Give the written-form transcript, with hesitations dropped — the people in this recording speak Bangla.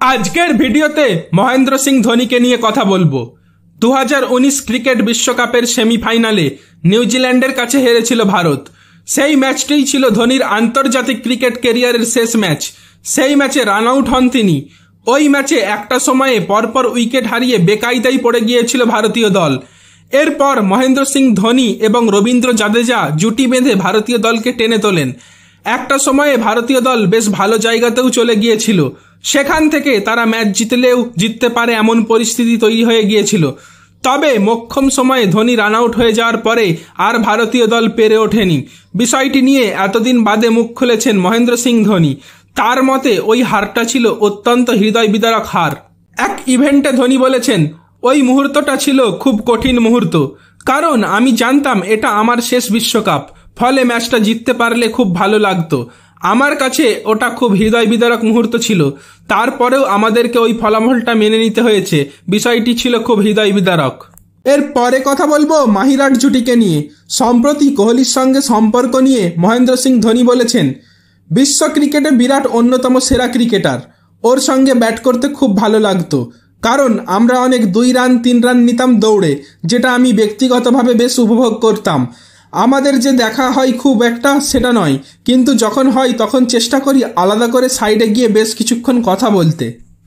আজকের ভিডিওতে মহেন্দ্র সিং ধোনিকে নিয়ে কথা বলবো। 2019 ক্রিকেট বিশ্বকাপের সেমিফাইনালে নিউজিল্যান্ডের কাছে হেরেছিল ভারত। সেই ম্যাচটিই ছিল ধোনির আন্তর্জাতিক ক্রিকেট ক্যারিয়ারের শেষ ম্যাচ। সেই ম্যাচে রান আউট হন তিনি। ওই ম্যাচে একটা সময়ে পরপর উইকেট হারিয়ে বেকায়দায় পড়ে গিয়েছিল ভারতীয় দল। এরপর মহেন্দ্র সিং ধোনি এবং রবীন্দ্র জাদেজা জুটি বেঁধে ভারতীয় দলকে টেনে তোলেন। একটা সময়ে ভারতীয় দল বেশ ভালো জায়গাতেও চলে গিয়েছিল। সেখান থেকে তারা ম্যাচ জিতলেও জিততে পারে এমন পরিস্থিতি তৈরি হয়ে গিয়েছিল। তবে মোক্ষম সময়ে ধোনি রান আউট হয়ে যাওয়ার পরে আর ভারতীয় দল পেরে ওঠেনি। বিষয়টি নিয়ে এতদিন বাদে মুখ খুলেছেন মহেন্দ্র সিং ধোনি। তার মতে ওই হারটা ছিল অত্যন্ত হৃদয় বিদারক হার। এক ইভেন্টে ধোনি বলেছেন, ওই মুহূর্তটা ছিল খুব কঠিন মুহূর্ত, কারণ আমি জানতাম এটা আমার শেষ বিশ্বকাপ, ফলে ম্যাচটা জিততে পারলে খুব ভালো লাগতো। আমার কাছে ওটা খুব হৃদয় বিদারক মুহূর্ত ছিল। তারপরেও আমাদেরকে ওই ফলাফলটা মেনে নিতে হয়েছে। বিষয়টি ছিল খুব হৃদয় বিদারক। এর পরে কথা বলবো মাহিরাট জুটিকে নিয়ে। সম্প্রতি কোহলির সঙ্গে সম্পর্ক নিয়ে মহেন্দ্র সিং ধোনি বলেছেন, বিশ্ব ক্রিকেটে বিরাট অন্যতম সেরা ক্রিকেটার। ওর সঙ্গে ব্যাট করতে খুব ভালো লাগতো, কারণ আমরা অনেক 2 রান 3 রান নিতাম দৌড়ে, যেটা আমি ব্যক্তিগতভাবে বেশ উপভোগ করতাম। আমাদের যে দেখা হয় খুব একটা সেটা নয়, কিন্তু যখন হয় তখন চেষ্টা করি আলাদা করে সাইডে গিয়ে বেশ কিছুক্ষণ কথা বলতে।